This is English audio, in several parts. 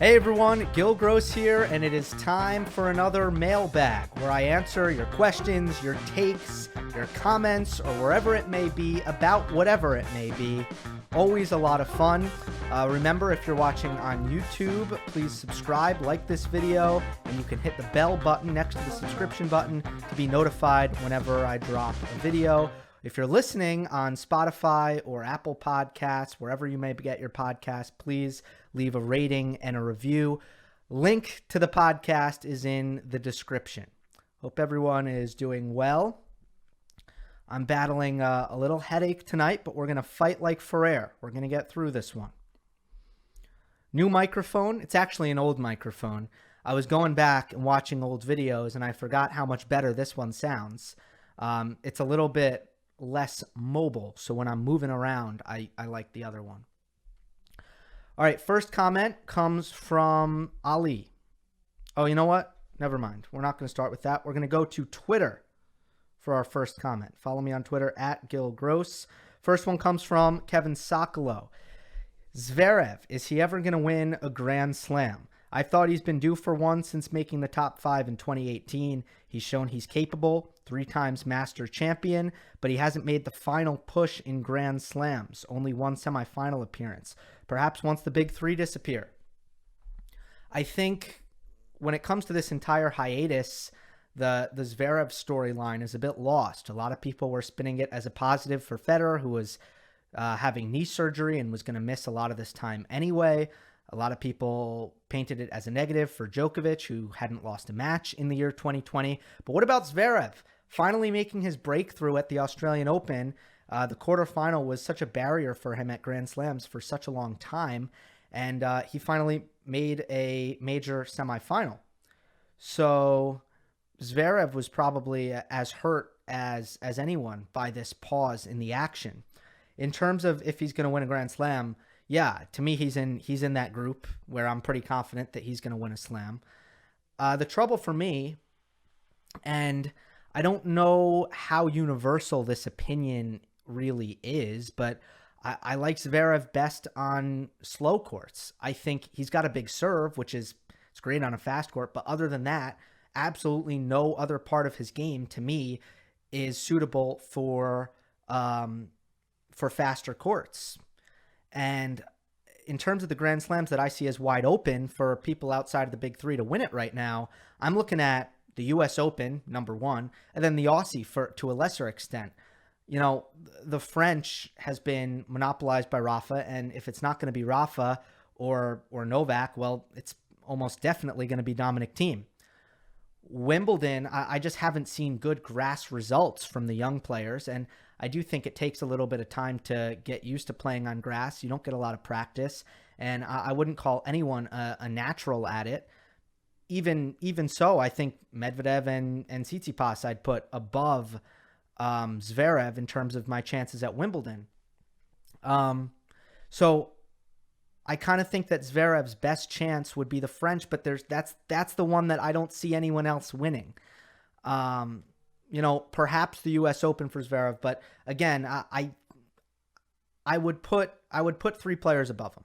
Hey everyone, Gill here, and it is time for another Mailbag, where I answer your questions, your takes, your comments, or wherever it may be about whatever it may be. Always a lot of fun. Remember, if you're watching on YouTube, please subscribe, like this video, and you can hit the bell button next to the subscription button to be notified whenever I drop a video. If you're listening on Spotify or Apple Podcasts, wherever you may get your podcast, please leave a rating and a review. Link to the podcast is in the description. Hope everyone is doing well. I'm battling a little headache tonight, but we're going to fight like Ferrer. We're going to get through this one. New microphone. It's actually an old microphone. I was going back and watching old videos, and I forgot how much better this one sounds. It's a little bit less mobile, so when I'm moving around, I like the other one. All right, first comment comes from Ali. Oh, you know what? Never mind. We're not going to start with that. We're going to go to Twitter for our first comment. Follow me on Twitter at @GillGross. First one comes from Kevin Sokolow. Zverev, is he ever going to win a Grand Slam? I thought he's been due for one since making the top 5 in 2018. He's shown he's capable, 3 times master champion, but he hasn't made the final push in Grand Slams, only one semifinal appearance. Perhaps once the big 3 disappear. I think when it comes to this entire hiatus, the Zverev storyline is a bit lost. A lot of people were spinning it as a positive for Federer, who was having knee surgery and was going to miss a lot of this time anyway. A lot of people painted it as a negative for Djokovic, who hadn't lost a match in the year 2020. But what about Zverev? Finally making his breakthrough at the Australian Open. The quarterfinal was such a barrier for him at Grand Slams for such a long time. And he finally made a major semifinal. So Zverev was probably as hurt as anyone by this pause in the action. In terms of if he's going to win a Grand Slam, yeah, to me, he's in that group where I'm pretty confident that he's going to win a slam. The trouble for me, and I don't know how universal this opinion really is, but I like Zverev best on slow courts. I think he's got a big serve, which is it's great on a fast court, but other than that, absolutely no other part of his game to me is suitable for faster courts. And in terms of the Grand Slams that I see as wide open for people outside of the big 3 to win it right now, I'm looking at the U.S. Open, number 1, and then the Aussie to a lesser extent. You know, the French has been monopolized by Rafa, and if it's not going to be Rafa or Novak, well, it's almost definitely going to be Dominic Thiem. Wimbledon, I just haven't seen good grass results from the young players, and I do think it takes a little bit of time to get used to playing on grass. You don't get a lot of practice, and I wouldn't call anyone a natural at it. Even so, I think Medvedev and Tsitsipas I'd put above Zverev in terms of my chances at Wimbledon. So I kind of think that Zverev's best chance would be the French, but that's the one that I don't see anyone else winning. You know, perhaps the U.S. Open for Zverev, but again, I would put 3 players above him.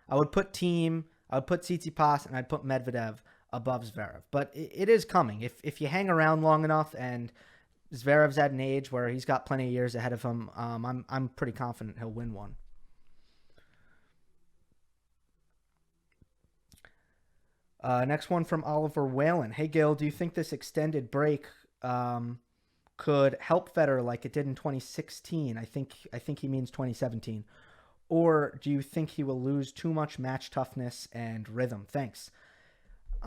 I would put Thiem, I would put Tsitsipas, and I'd put Medvedev above Zverev. But it is coming. If you hang around long enough, and Zverev's at an age where he's got plenty of years ahead of him, I'm pretty confident he'll win one. Next one from Oliver Whalen. Hey, Gill, do you think this extended break could help Federer like it did in 2016? I think he means 2017. Or do you think he will lose too much match toughness and rhythm? Thanks.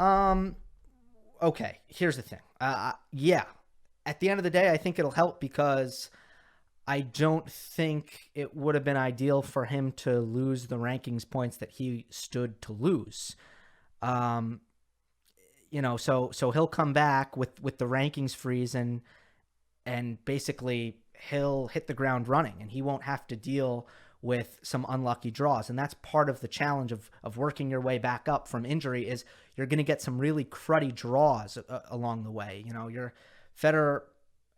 Okay, here's the thing. Yeah, at the end of the day, I think it'll help because I don't think it would have been ideal for him to lose the rankings points that he stood to lose. You know, so he'll come back with the rankings freeze and basically he'll hit the ground running and he won't have to deal with some unlucky draws. And that's part of the challenge of working your way back up from injury is you're going to get some really cruddy draws along the way. You know, your Federer,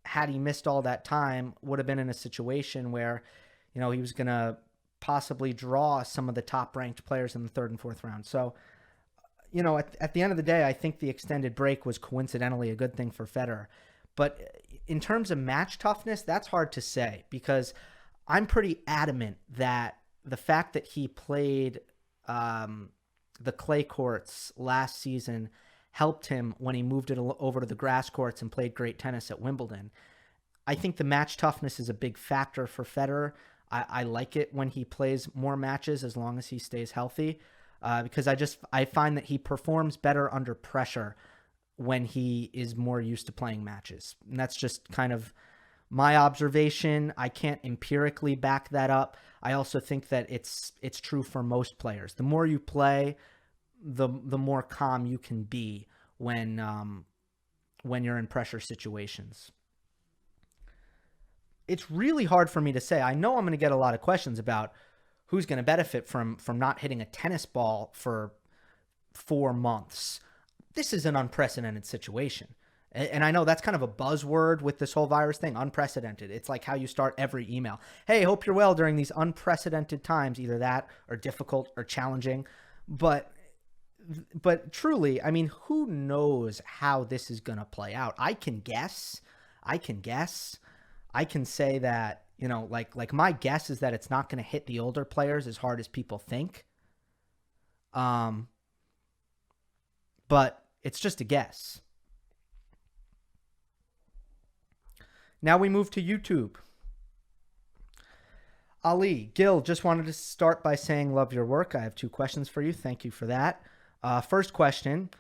had he missed all that time, would have been in a situation where, you know, he was going to possibly draw some of the top ranked players in the 3rd and 4th round. So at the end of the day, I think the extended break was coincidentally a good thing for Federer. But in terms of match toughness, that's hard to say, because I'm pretty adamant that the fact that he played the clay courts last season helped him when he moved it over to the grass courts and played great tennis at Wimbledon. I think the match toughness is a big factor for Federer. I like it when he plays more matches as long as he stays healthy, because I find that he performs better under pressure when he is more used to playing matches. And that's just kind of my observation. I can't empirically back that up. I also think that it's true for most players. The more you play, the more calm you can be when you're in pressure situations. It's really hard for me to say. I know I'm going to get a lot of questions about who's going to benefit from not hitting a tennis ball for 4 months. This is an unprecedented situation. And I know that's kind of a buzzword with this whole virus thing, unprecedented. It's like how you start every email. Hey, hope you're well during these unprecedented times, either that or difficult or challenging. But truly, I mean, who knows how this is going to play out? I can guess. I can say that, like my guess is that it's not going to hit the older players as hard as people think. But it's just a guess. Now we move to YouTube. Ali, Gill, just wanted to start by saying love your work. I have 2 questions for you. Thank you for that. First question.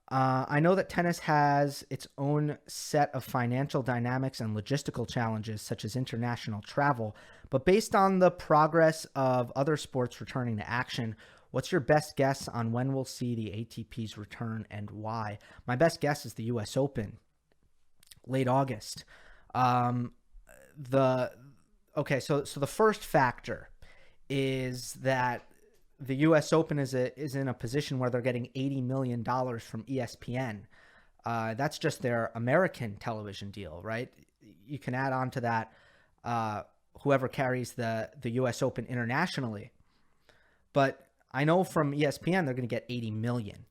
I know that tennis has its own set of financial dynamics and logistical challenges, such as international travel, but based on the progress of other sports returning to action, what's your best guess on when we'll see the ATP's return and why? My best guess is the US Open, late August. So the first factor is that the U.S. Open is in a position where they're getting $80 million from ESPN. That's just their American television deal, right? You can add on to that whoever carries the U.S. Open internationally. But I know from ESPN they're going to get $80 million.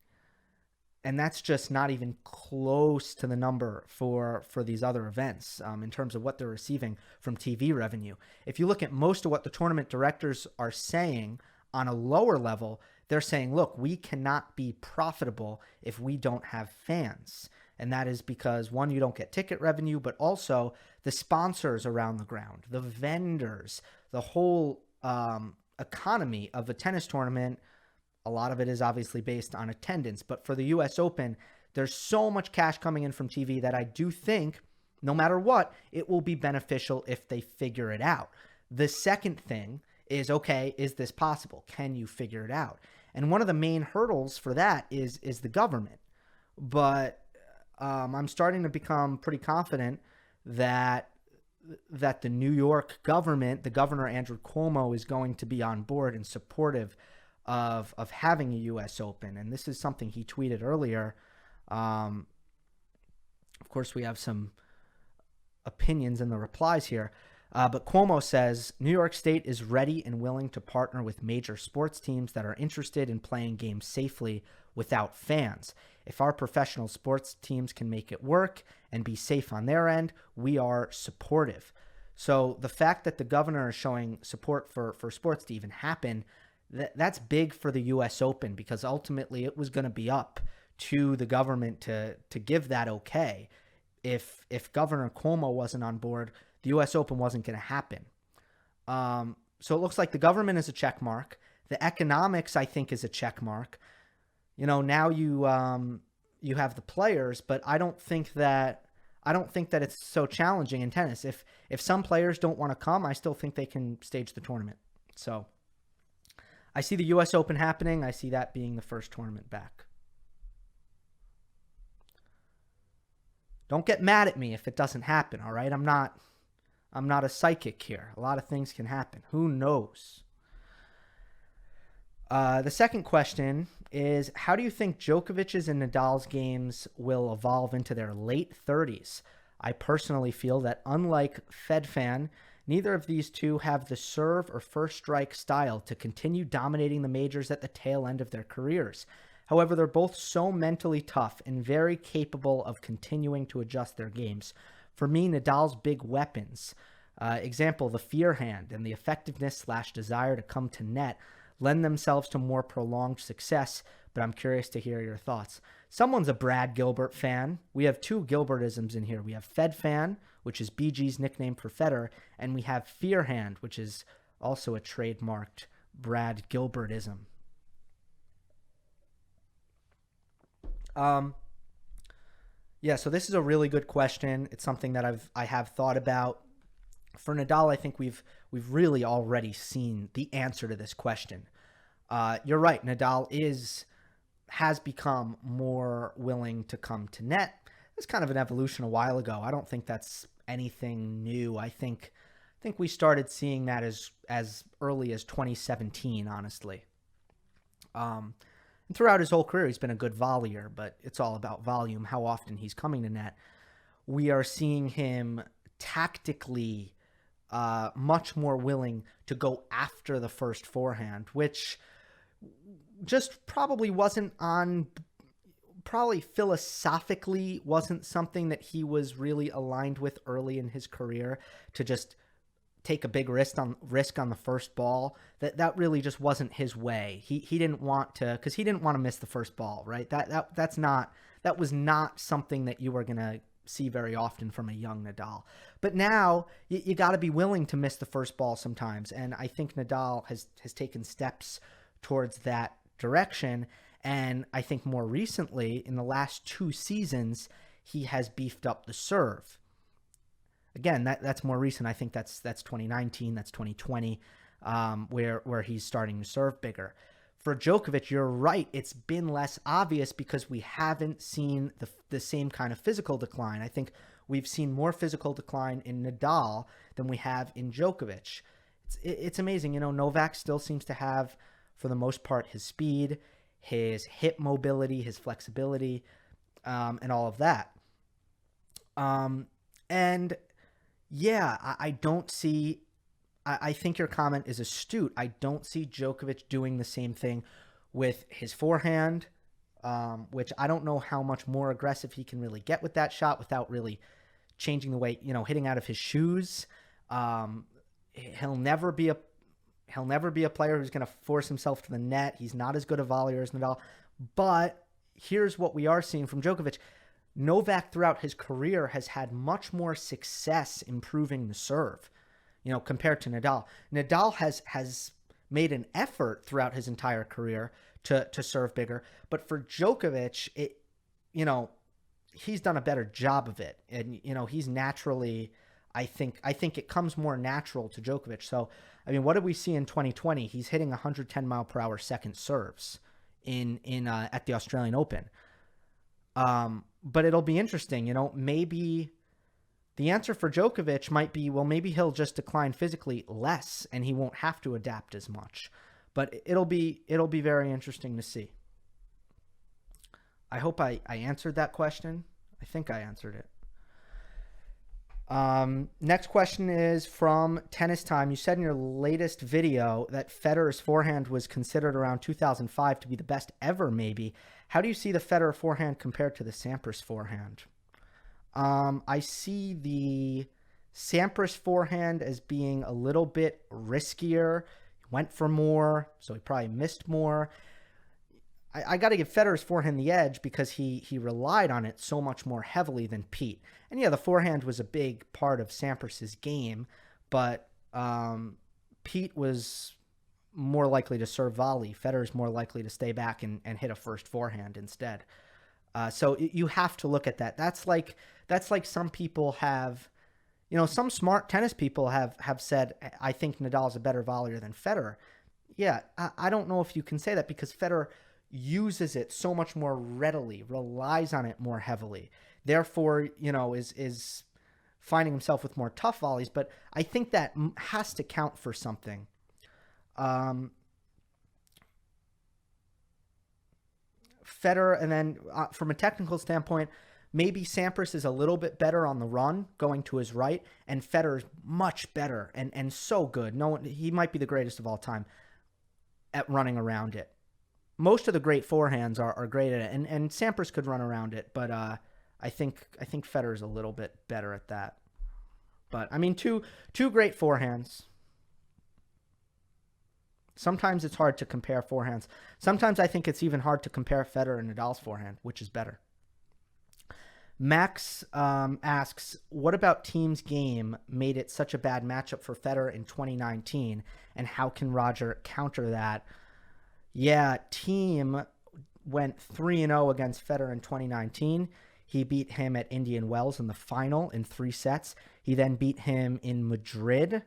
And that's just not even close to the number for these other events in terms of what they're receiving from TV revenue. If you look at most of what the tournament directors are saying on a lower level, they're saying, look, we cannot be profitable if we don't have fans. And that is because, one, you don't get ticket revenue, but also the sponsors around the ground, the vendors, the whole economy of a tennis tournament. A lot of it is obviously based on attendance. But for the U.S. Open, there's so much cash coming in from TV that I do think, no matter what, it will be beneficial if they figure it out. The second thing is, okay, is this possible? Can you figure it out? And one of the main hurdles for that is the government. But I'm starting to become pretty confident that the New York government, the governor Andrew Cuomo, is going to be on board and supportive of having a U.S. Open. And this is something he tweeted earlier. Of course, we have some opinions in the replies here. But Cuomo says, New York State is ready and willing to partner with major sports teams that are interested in playing games safely without fans. If our professional sports teams can make it work and be safe on their end, we are supportive. So the fact that the governor is showing support for sports to even happen, that's big for the U.S. Open, because ultimately it was going to be up to the government to give that okay. If Governor Cuomo wasn't on board, the U.S. Open wasn't going to happen. So it looks like the government is a check mark. The economics, I think, is a check mark. Now you have the players, but I don't think that it's so challenging in tennis. If some players don't want to come, I still think they can stage the tournament. So I see the U.S. Open happening. I see that being the first tournament back. Don't get mad at me if it doesn't happen, all right? I'm not a psychic here. A lot of things can happen. Who knows? The second question is, how do you think Djokovic's and Nadal's games will evolve into their late 30s? I personally feel that, unlike FedFan, neither of these two have the serve or first strike style to continue dominating the majors at the tail end of their careers. However, they're both so mentally tough and very capable of continuing to adjust their games. For me, Nadal's big weapons, example, the fear hand and the effectiveness/desire to come to net, lend themselves to more prolonged success, but I'm curious to hear your thoughts. Someone's a Brad Gilbert fan. We have two Gilbertisms in here. We have Fed fan, which is BG's nickname for Federer, and we have fear hand, which is also a trademarked Brad Gilbertism. Yeah, so this is a really good question. It's something that I have thought about. For Nadal, I think we've really already seen the answer to this question. You're right. Nadal has become more willing to come to net. It's kind of an evolution a while ago. I don't think that's anything new. I think we started seeing that as early as 2017, honestly. And throughout his whole career, he's been a good volleyer, but it's all about volume, how often he's coming to net. We are seeing him tactically much more willing to go after the first forehand, which just probably philosophically wasn't something that he was really aligned with early in his career, to just take a big risk on the first ball. That really just wasn't his way. He didn't want to, because he didn't want to miss the first ball, right? That was not something that you were going to see very often from a young Nadal. But now you got to be willing to miss the first ball sometimes, and I think Nadal has taken steps towards that direction. And I think more recently, in the last 2 seasons, he has beefed up the serve. Again, that's more recent. I think that's 2019, that's 2020, where he's starting to serve bigger. For Djokovic, you're right. It's been less obvious because we haven't seen the same kind of physical decline. I think we've seen more physical decline in Nadal than we have in Djokovic. It's amazing. Novak still seems to have, for the most part, his speed, his hip mobility, his flexibility, and all of that. And yeah, I don't see, I think your comment is astute. I don't see Djokovic doing the same thing with his forehand, which I don't know how much more aggressive he can really get with that shot without really changing the way, hitting out of his shoes. He'll never be a player who's going to force himself to the net. He's not as good a volleyer as Nadal. But here's what we are seeing from Djokovic. Novak throughout his career has had much more success improving the serve, compared to Nadal. Nadal has made an effort throughout his entire career to serve bigger. But for Djokovic, he's done a better job of it. And, he's naturally, I think it comes more natural to Djokovic. So, what did we see in 2020? He's hitting 110 mile per hour second serves at the Australian Open. But it'll be interesting, maybe the answer for Djokovic might be, well, maybe he'll just decline physically less and he won't have to adapt as much. But it'll be very interesting to see. I hope I answered that question. I think I answered it. Next question is from Tennis Time. You said in your latest video that Federer's forehand was considered around 2005 to be the best ever, maybe. How do you see the Federer forehand compared to the Sampras forehand? I see the Sampras forehand as being a little bit riskier. He went for more, so he probably missed more. I got to give Federer's forehand the edge because he relied on it so much more heavily than Pete. And yeah, the forehand was a big part of Sampras's game, but Pete was more likely to serve volley. Federer's more likely to stay back and hit a first forehand instead. So you have to look at that. That's like some people have, some smart tennis people have said, I think Nadal's a better volleyer than Federer. Yeah, I don't know if you can say that because Federer uses it so much more readily, relies on it more heavily. Therefore, is finding himself with more tough volleys. But I think that has to count for something. Federer, and then from a technical standpoint, maybe Sampras is a little bit better on the run, going to his right, and Federer's much better and so good. He might be the greatest of all time at running around it. most of the great forehands are great at it, and Sampras could run around it, but I think Federer's a little bit better at that. But I mean, two great forehands. Sometimes it's hard to compare forehands. Sometimes I think it's even hard to compare Federer and Nadal's forehand, which is better. Max asks, what about Thiem's game made it such a bad matchup for Federer in 2019, and how can Roger counter that? Yeah, Thiem went 3-0 against Federer in 2019. He beat him at Indian Wells in the final in 3 sets. He then beat him in Madrid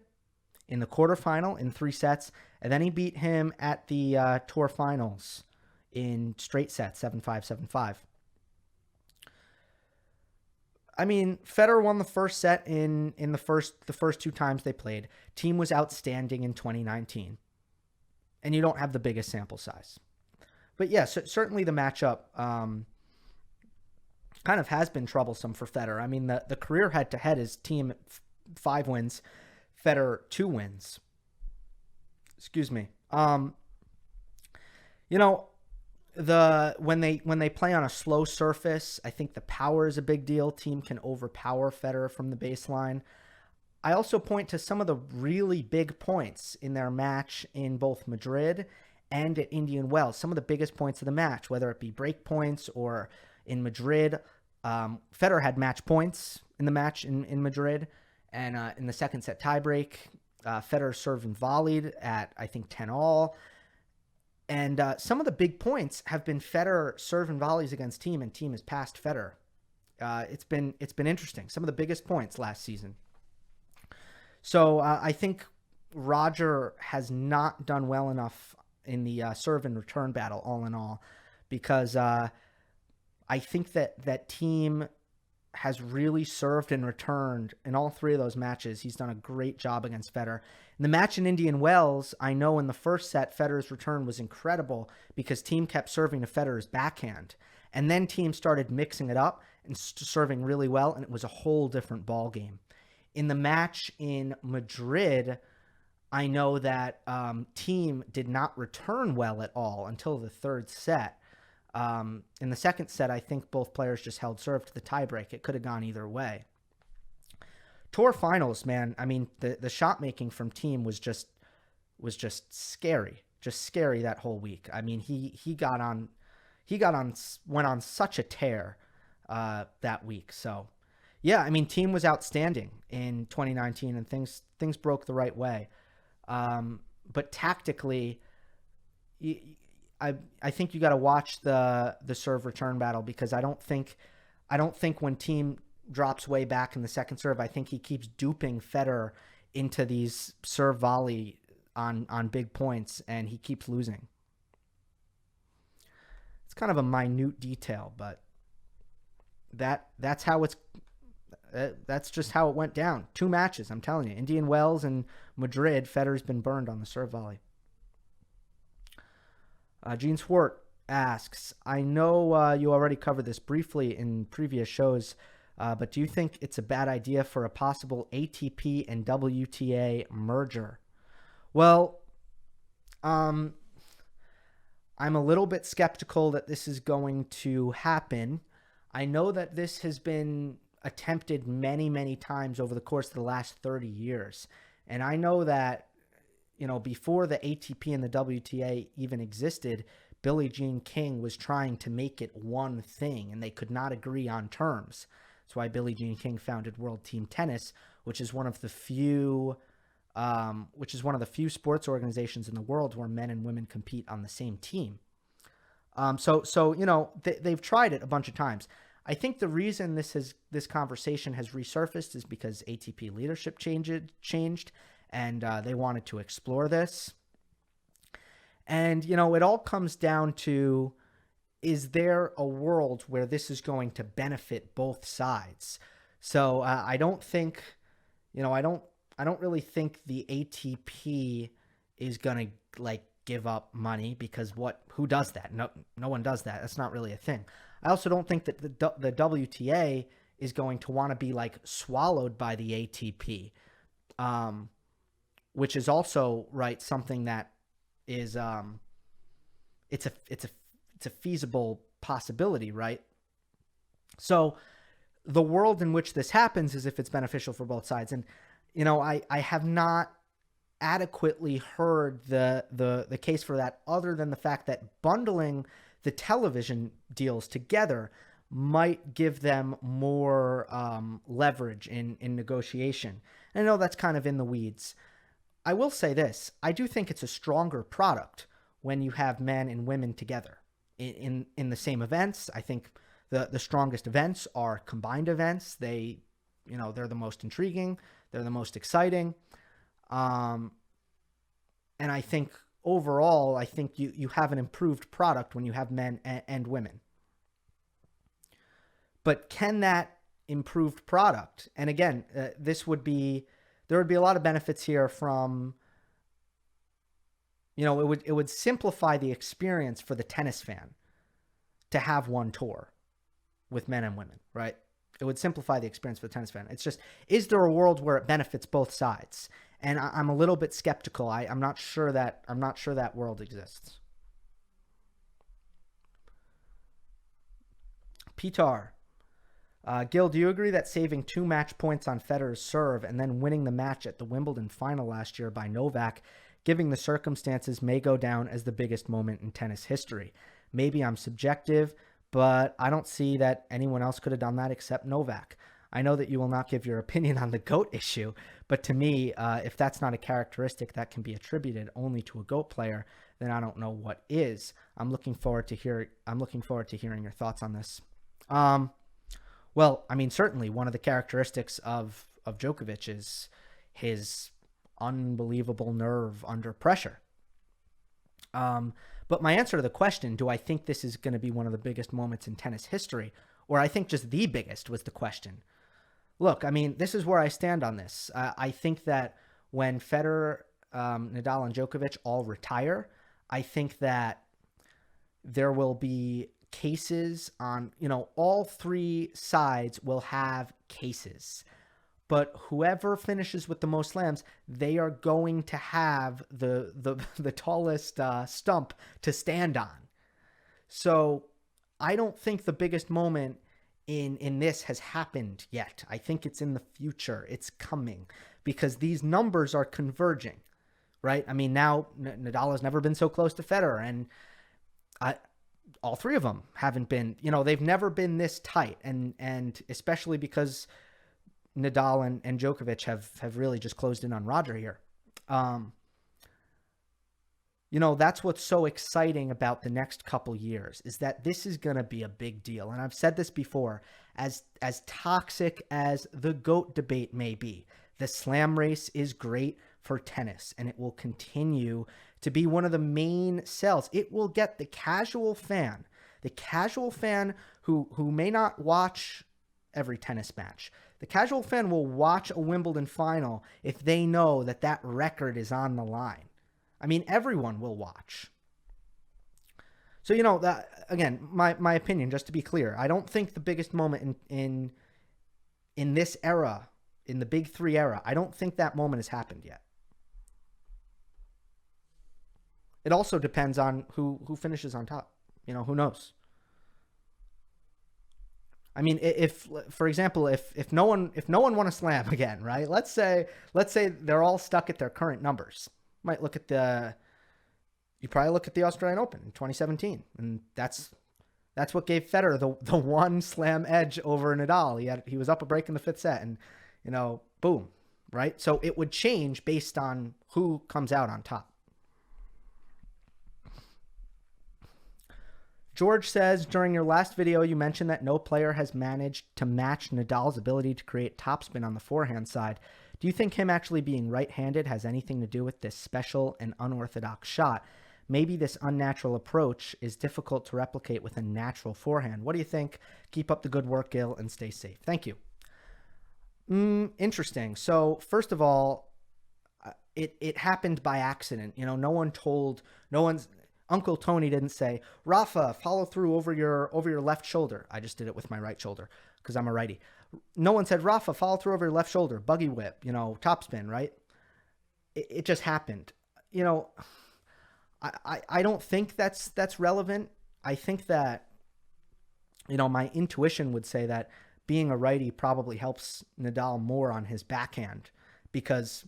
in the quarterfinal in 3 sets, and then he beat him at the Tour Finals in straight sets, 7-5, 7-5. I mean, Federer won the first set in the first 2 times they played. Thiem was outstanding in 2019, and you don't have the biggest sample size. But yeah, certainly the matchup kind of has been troublesome for Federer. I mean, the career head-to-head is Thiem 5 wins, Federer 2 wins. Excuse me. You know, when they play on a slow surface, I think the power is a big deal. Thiem can overpower Federer from the baseline. I also point to some of the really big points in their match in both Madrid and at Indian Wells. Some of the biggest points of the match, whether it be break points or in Madrid. Federer had match points in the match in Madrid, and in the second set tiebreak, Federer served and volleyed at, I think, 10-all. And some of the big points have been Federer serve and volleys against Thiem, and Thiem has passed Federer. It's been interesting. Some of the biggest points last season. So I think Roger has not done well enough in the serve and return battle, all in all, because I think that Thiem has really served and returned in all 3 of those matches. He's done a great job against Federer. In the match in Indian Wells, I know in the first set, Federer's return was incredible because Thiem kept serving to Federer's backhand. And then Thiem started mixing it up and serving really well, and it was a whole different ball game. In the match in Madrid, I know that Thiem did not return well at all until the 3rd set. In the 2nd set, I think both players just held serve to the tiebreak. It could have gone either way. Tour Finals, man. I mean, the shot making from Thiem was just scary, that whole week. I mean, went on such a tear that week. So, yeah, I mean, Thiem was outstanding in 2019, and things broke the right way. But tactically, I think you got to watch the serve return battle, because I don't think when Thiem drops way back in the second serve, I think he keeps duping Federer into these serve volley on big points, and he keeps losing. It's kind of a minute detail, but that's just how it went down. 2 matches, I'm telling you. Indian Wells and Madrid, Federer's been burned on the serve volley. Gene Swart asks, I know you already covered this briefly in previous shows, but do you think it's a bad idea for a possible ATP and WTA merger? Well, I'm a little bit skeptical that this is going to happen. I know that this has been attempted many, many times over the course of the last 30 years. And I know that, you know, before the ATP and the WTA even existed, Billie Jean King was trying to make it one thing, and they could not agree on terms. That's why Billie Jean King founded World Team Tennis, which is one of the few sports organizations in the world where men and women compete on the same team. So you know, they've tried it a bunch of times. I think the reason this conversation has resurfaced is because ATP leadership changed, and they wanted to explore this. And, you know, it all comes down to, is there a world where this is going to benefit both sides? So I don't really think the ATP is going to like give up money, because who does that? No one does that. That's not really a thing. I also don't think that the WTA is going to want to be like swallowed by the ATP, which is also, right, something that is it's a feasible possibility, right? So the world in which this happens is if it's beneficial for both sides. And, I have not adequately heard the case for that, other than the fact that bundling the television deals together might give them more leverage in negotiation. And I know that's kind of in the weeds. I will say this. I do think it's a stronger product when you have men and women together in the same events. I think the strongest events are combined events. They're the most intriguing. They're the most exciting. And I think overall, you have an improved product when you have men and women. But can that improved product, and again, there would be a lot of benefits here from, it would simplify the experience for the tennis fan to have one tour with men and women, right? It would simplify the experience for the tennis fan. It's just, is there a world where it benefits both sides? And I'm a little bit skeptical. I'm not sure that world exists. Pitar. Gill, do you agree that saving 2 match points on Federer's serve and then winning the match at the Wimbledon final last year by Novak, given the circumstances, may go down as the biggest moment in tennis history? Maybe I'm subjective, but I don't see that anyone else could have done that except Novak. I know that you will not give your opinion on the GOAT issue, but to me, if that's not a characteristic that can be attributed only to a GOAT player, then I don't know what is. I'm looking forward to hearing your thoughts on this. Well, I mean, certainly one of the characteristics of Djokovic is his unbelievable nerve under pressure. But my answer to the question, do I think this is going to be one of the biggest moments in tennis history, or I think just the biggest, was the question. Look, I mean, this is where I stand on this. I think that when Federer, Nadal, and Djokovic all retire, I think that there will be cases on, all 3 sides will have cases. But whoever finishes with the most slams, they are going to have the tallest stump to stand on. So I don't think the biggest moment in this has happened yet. I think it's in the future. It's coming because these numbers are converging, right? I mean, now Nadal has never been so close to Federer, and all 3 of them haven't been, they've never been this tight. And especially because Nadal and Djokovic have really just closed in on Roger here. That's what's so exciting about the next couple years, is that this is going to be a big deal. And I've said this before, as toxic as the GOAT debate may be, the slam race is great for tennis, and it will continue to be one of the main sells. It will get the casual fan who may not watch every tennis match. The casual fan will watch a Wimbledon final if they know that record is on the line. I mean, everyone will watch. So, that, again, my opinion, just to be clear, I don't think the biggest moment in this era, in the Big 3 era, I don't think that moment has happened yet. It also depends on who finishes on top. Who knows? I mean, if for example, if no one won a slam again, right? Let's say they're all stuck at their current numbers. You probably look at the Australian Open in 2017, and that's what gave Federer the 1 slam edge over Nadal. He was up a break in the 5th set, and boom, right? So it would change based on who comes out on top. George says, during your last video, you mentioned that no player has managed to match Nadal's ability to create topspin on the forehand side. Do you think him actually being right-handed has anything to do with this special and unorthodox shot? Maybe this unnatural approach is difficult to replicate with a natural forehand. What do you think? Keep up the good work, Gill, and stay safe. Thank you. Interesting. So, first of all, it happened by accident. Uncle Tony didn't say, Rafa, follow through over your left shoulder. I just did it with my right shoulder because I'm a righty. No one said, Rafa, follow through over your left shoulder, buggy whip, topspin, right? It just happened. I don't think that's relevant. I think that, my intuition would say that being a righty probably helps Nadal more on his backhand because,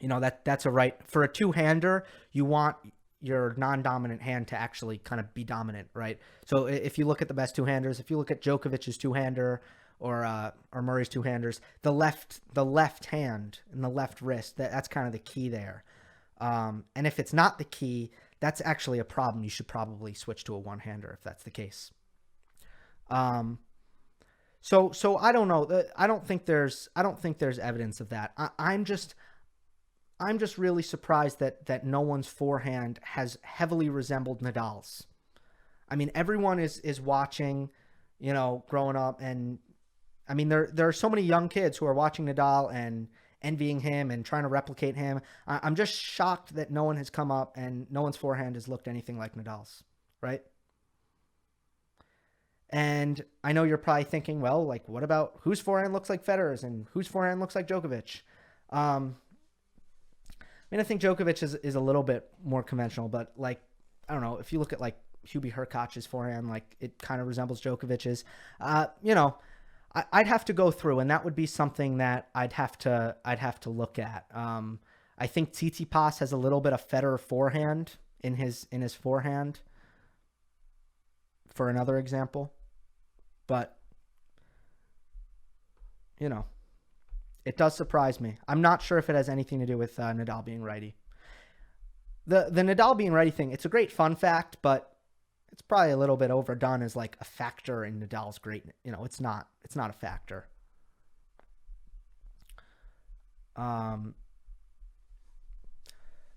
that's a right. For a two-hander, you want your non-dominant hand to actually kind of be dominant, right? So if you look at the best two-handers, if you look at Djokovic's two-hander or Murray's two-handers, the left hand and the left wrist, that's kind of the key there. And if it's not the key, that's actually a problem. You should probably switch to a one-hander if that's the case. So I don't know. I don't think there's evidence of that. I'm just really surprised that no one's forehand has heavily resembled Nadal's. I mean, everyone is watching, growing up, and I mean there are so many young kids who are watching Nadal and envying him and trying to replicate him. I'm just shocked that no one has come up and no one's forehand has looked anything like Nadal's, right? And I know you're probably thinking, well, like, what about whose forehand looks like Federer's and whose forehand looks like Djokovic? I mean, I think Djokovic is a little bit more conventional, but like, I don't know, if you look at like Hubie Hurkacz's forehand, like it kind of resembles Djokovic's. I'd have to go through, and that would be something that I'd have to look at. I think Tsitsipas has a little bit of Federer forehand in his forehand, for another example, but it does surprise me. I'm not sure if it has anything to do with Nadal being righty. The Nadal being righty thing, it's a great fun fact, but it's probably a little bit overdone as like a factor in Nadal's greatness. It's not a factor.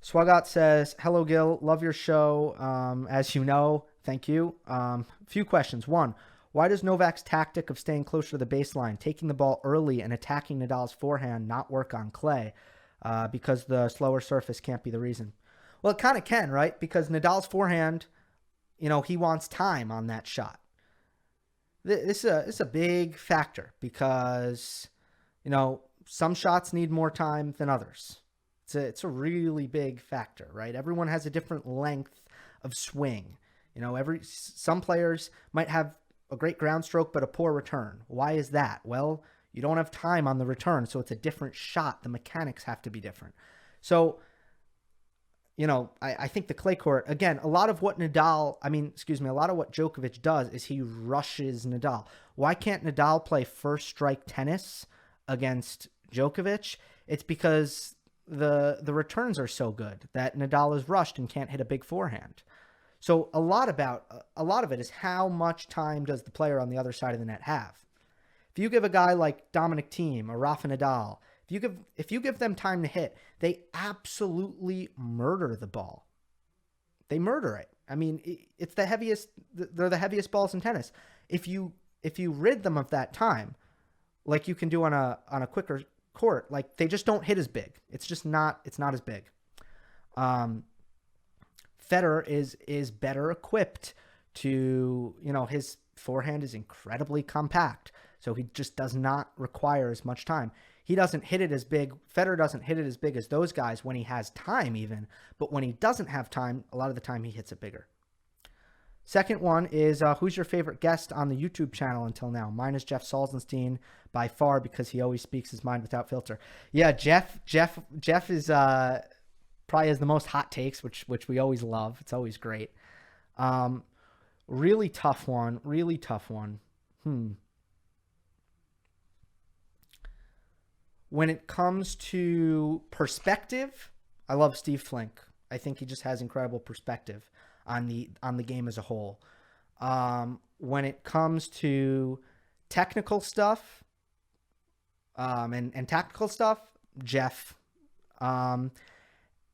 Swagat says, hello, Gill. Love your show. As you know, thank you. Few questions. One, why does Novak's tactic of staying closer to the baseline, taking the ball early and attacking Nadal's forehand not work on clay? Because the slower surface can't be the reason. Well, it kind of can, right? Because Nadal's forehand, he wants time on that shot. This is a big factor because, some shots need more time than others. It's a really big factor, right? Everyone has a different length of swing. Some players might have a great ground stroke but a poor return. Why is that? Well, you don't have time on the return, so it's a different shot. The mechanics have to be different. So, I think the clay court, again, a lot of what Djokovic does is he rushes Nadal. Why can't Nadal play first strike tennis against Djokovic? It's because the returns are so good that Nadal is rushed and can't hit a big forehand. So a lot of it is how much time does the player on the other side of the net have? If you give a guy like Dominic Thiem or Rafael Nadal, if you give them time to hit, they absolutely murder the ball. They murder it. I mean, it's the heaviest. They're the heaviest balls in tennis. If you rid them of that time, like you can do on a quicker court, like they just don't hit as big. It's just not. It's not as big. Federer is better equipped to, his forehand is incredibly compact, so he just does not require as much time. He doesn't hit it as big. Federer doesn't hit it as big as those guys when he has time even, but when he doesn't have time, a lot of the time he hits it bigger. Second one is, who's your favorite guest on the YouTube channel until now? Mine is Jeff Salzenstein by far because he always speaks his mind without filter. Yeah, Jeff is probably has the most hot takes, which we always love. It's always great. Really tough one. When it comes to perspective, I love Steve Flink. I think he just has incredible perspective on the game as a whole. When it comes to technical stuff and tactical stuff, Jeff. I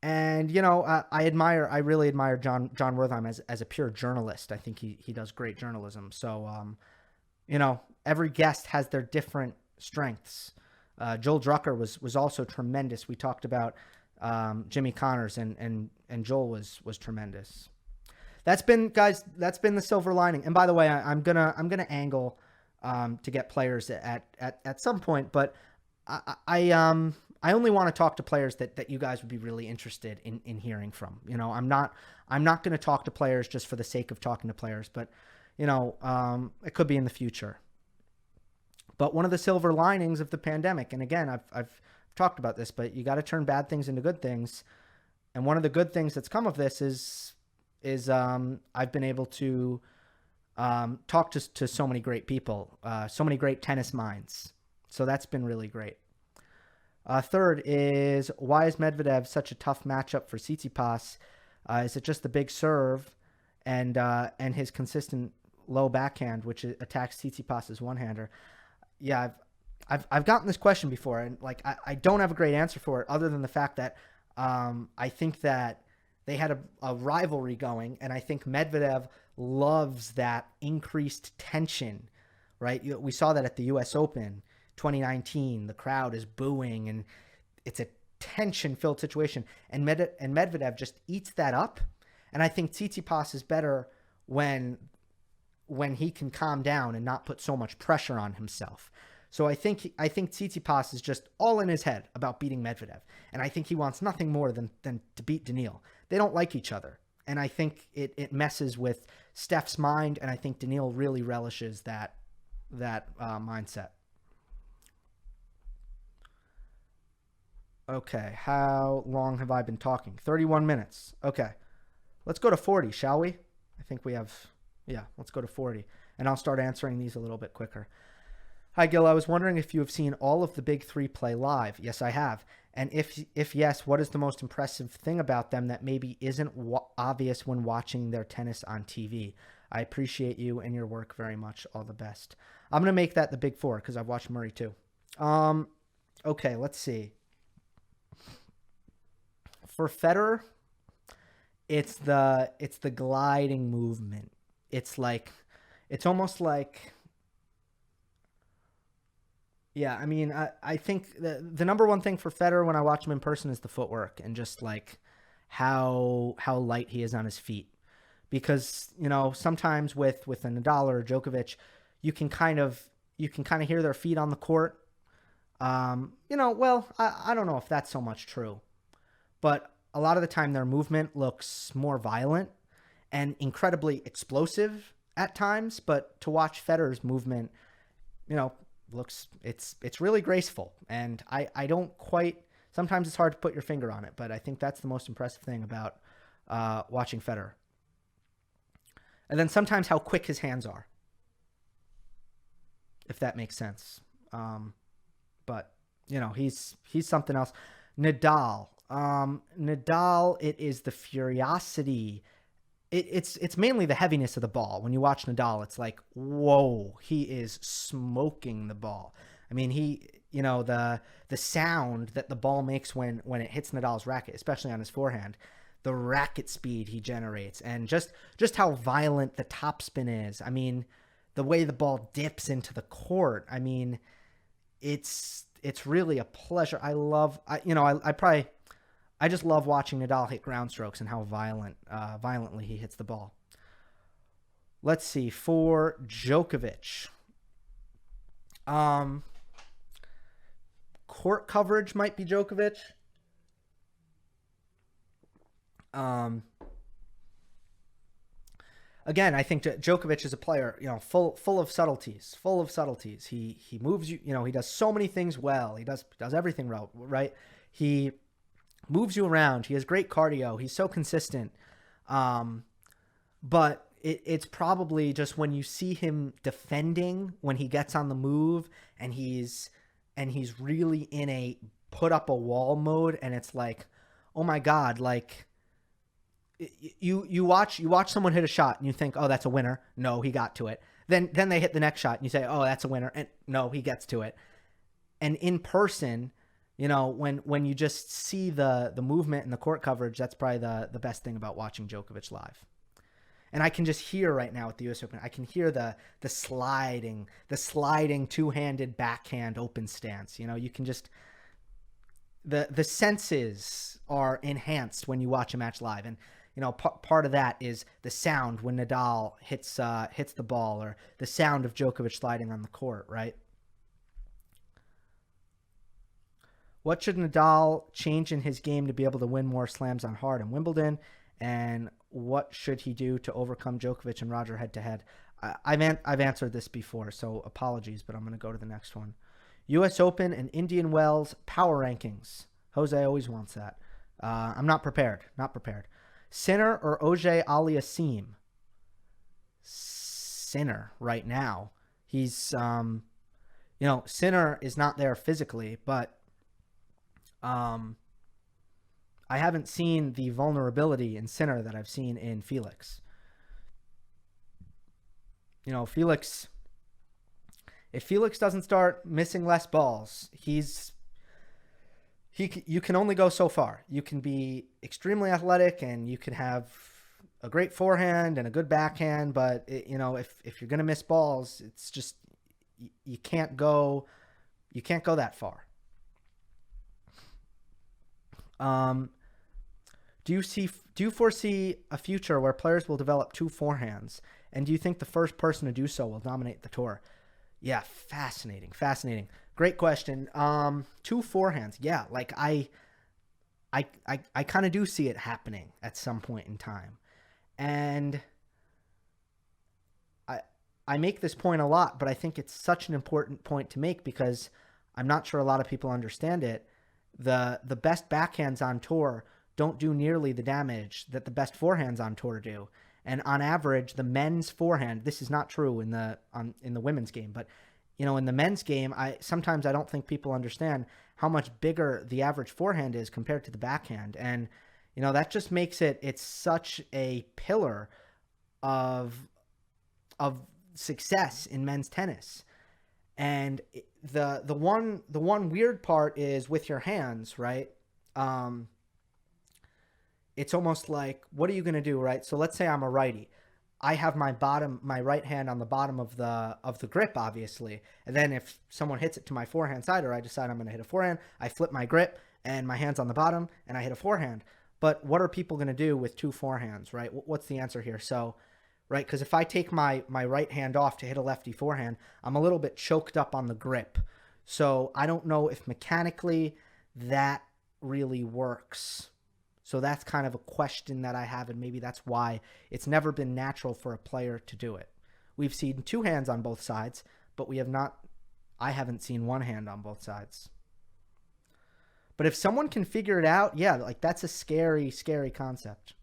really admire John Wertheim as a pure journalist. I think he does great journalism. So, every guest has their different strengths. Joel Drucker was also tremendous. We talked about Jimmy Connors and Joel was tremendous. That's been the silver lining. And by the way, I'm gonna angle to get players at some point, but I I only want to talk to players that you guys would be really interested in hearing from. You know, I'm not going to talk to players just for the sake of talking to players, but you know, it could be in the future. But one of the silver linings of the pandemic, and again, I've talked about this, but you got to turn bad things into good things. And one of the good things that's come of this is I've been able to talk to so many great people, so many great tennis minds. So that's been really great. Third is, why is Medvedev such a tough matchup for Tsitsipas? Is it just the big serve and his consistent low backhand, which attacks Tsitsipas's one-hander? Yeah, I've gotten this question before, and like I don't have a great answer for it, other than the fact that I think that they had a rivalry going, and I think Medvedev loves that increased tension, right? We saw that at the U.S. Open 2019. The crowd is booing, and it's a tension-filled situation, and Medvedev just eats that up. And I think Tsitsipas is better when he can calm down and not put so much pressure on himself. So I think Tsitsipas is just all in his head about beating Medvedev, and I think he wants nothing more than to beat Daniil. They don't like each other, and I think it messes with Steph's mind, and I think Daniil really relishes that mindset. Okay, how long have I been talking? 31 minutes. Okay, let's go to 40, shall we? I think we have, yeah, let's go to 40, and I'll start answering these a little bit quicker. Hi, Gill. I was wondering if you have seen all of the big three play live. Yes, I have. And if yes, what is the most impressive thing about them that maybe isn't obvious when watching their tennis on TV? I appreciate you and your work very much. All the best. I'm going to make that the big four because I've watched Murray too. Okay, let's see. For Federer, it's the gliding movement. It's almost like, yeah, I mean, I think the number one thing for Federer when I watch him in person is the footwork and just like how light he is on his feet. Because, you know, sometimes with a Nadal or a Djokovic, you can kind of hear their feet on the court. You know, well, I don't know if that's so much true, but a lot of the time their movement looks more violent and incredibly explosive at times. But to watch Federer's movement, you know, it's really graceful, and I don't quite, sometimes it's hard to put your finger on it, but I think that's the most impressive thing about watching Federer. And then sometimes how quick his hands are, if that makes sense. But you know, he's something else. Nadal, it is the furiosity. It's mainly the heaviness of the ball. When you watch Nadal, it's like, whoa, he is smoking the ball. I mean, you know, the sound that the ball makes when it hits Nadal's racket, especially on his forehand, the racket speed he generates, and just how violent the topspin is. I mean, the way the ball dips into the court. I mean, it's really a pleasure. I just love watching Nadal hit ground strokes and how violently he hits the ball. Let's see, for Djokovic. Court coverage might be Djokovic. Again, I think Djokovic is a player, you know, full of subtleties. He moves you, you know, he does so many things well. He does everything well, right? He moves you around. He has great cardio. He's so consistent. But it's probably just when you see him defending, when he gets on the move and he's really in a put up a wall mode, and it's like, oh my God, like you watch someone hit a shot and you think, oh, that's a winner. No, he got to it. Then they hit the next shot and you say, oh, that's a winner. And no, he gets to it. And in person, you know, when you just see the movement and the court coverage, that's probably the best thing about watching Djokovic live. And I can just hear right now at the U.S. Open, I can hear the sliding two-handed backhand open stance. You know, you can just, the senses are enhanced when you watch a match live. And, you know, part of that is the sound when Nadal hits the ball, or the sound of Djokovic sliding on the court, right? What should Nadal change in his game to be able to win more slams on hard in Wimbledon? And what should he do to overcome Djokovic and Roger head-to-head? I've answered this before, so apologies, but I'm going to go to the next one. U.S. Open and Indian Wells power rankings. Jose always wants that. I'm not prepared. Sinner or Auger Aliassime? Sinner right now. He's, Sinner is not there physically, but I haven't seen the vulnerability in Sinner that I've seen in Felix. Felix, if Felix doesn't start missing less balls, you can only go so far. You can be extremely athletic and you can have a great forehand and a good backhand, but if you're going to miss balls, it's just you can't go that far. Do you foresee a future where players will develop two forehands? And do you think the first person to do so will dominate the tour? Yeah, fascinating. Great question. Two forehands. Yeah, like I kind of do see it happening at some point in time. And I make this point a lot, but I think it's such an important point to make because I'm not sure a lot of people understand it. The best backhands on tour don't do nearly the damage that the best forehands on tour do. And on average, the men's forehand, this is not true in the women's game, but in the men's game, sometimes I don't think people understand how much bigger the average forehand is compared to the backhand. And that just makes it's such a pillar of success in men's tennis. And the one weird part is with your hands, right? It's almost like, what are you going to do, right? So let's say I'm a righty. I have my right hand on the bottom of the grip, obviously. And then if someone hits it to my forehand side, or I decide I'm going to hit a forehand, I flip my grip and my hand's on the bottom and I hit a forehand. But what are people going to do with two forehands, right? What's the answer here? So, right, because if I take my right hand off to hit a lefty forehand, I'm a little bit choked up on the grip. So I don't know if mechanically that really works. So that's kind of a question that I have, and maybe that's why it's never been natural for a player to do it. We've seen two hands on both sides, but I haven't seen one hand on both sides. But if someone can figure it out, yeah, like that's a scary, scary concept.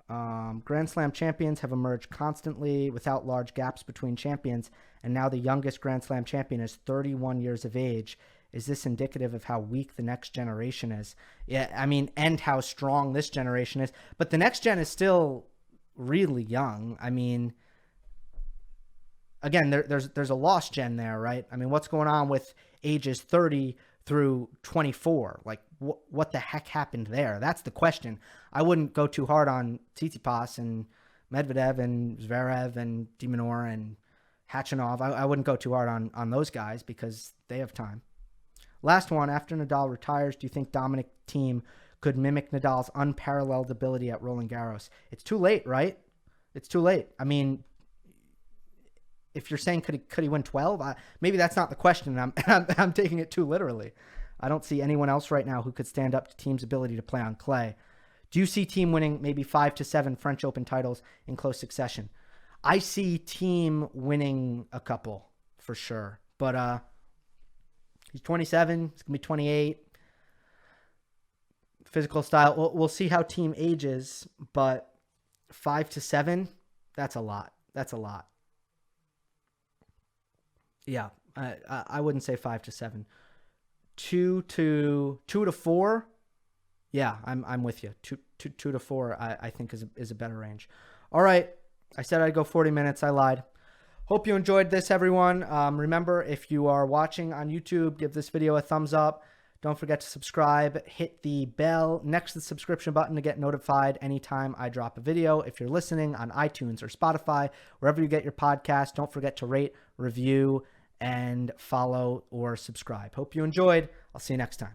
Grand Slam champions have emerged constantly without large gaps between champions, and now the youngest Grand Slam champion is 31 years of age. Is this indicative of how weak the next generation is? Yeah, I mean, and how strong this generation is. But the next gen is still really young. I mean, again, there's a lost gen there, right? I mean, what's going on with ages 30 through 24? Like, what the heck happened there? That's the question. I wouldn't go too hard on Tsitsipas and Medvedev and Zverev and de Minaur and Khachanov. I wouldn't go too hard on those guys because they have time. Last one, after Nadal retires, do you think Dominic Thiem could mimic Nadal's unparalleled ability at Roland Garros? It's too late, right? It's too late. I mean, if you're saying could he win 12, maybe that's not the question. I'm taking it too literally. I don't see anyone else right now who could stand up to Thiem's ability to play on clay. Do you see Thiem winning maybe 5 to 7 French Open titles in close succession? I see Thiem winning a couple for sure, but he's 27. He's gonna be 28. Physical style. We'll see how Thiem ages, but 5 to 7, that's a lot. Yeah, I wouldn't say 5 to 7. 2 to 4. Yeah, I'm with you. 2 to 4, I think is a better range. All right, I said I'd go 40 minutes. I lied. Hope you enjoyed this, everyone. Remember, if you are watching on YouTube, give this video a thumbs up. Don't forget to subscribe. Hit the bell next to the subscription button to get notified anytime I drop a video. If you're listening on iTunes or Spotify, wherever you get your podcast, don't forget to rate, review, and follow or subscribe. Hope you enjoyed. I'll see you next time.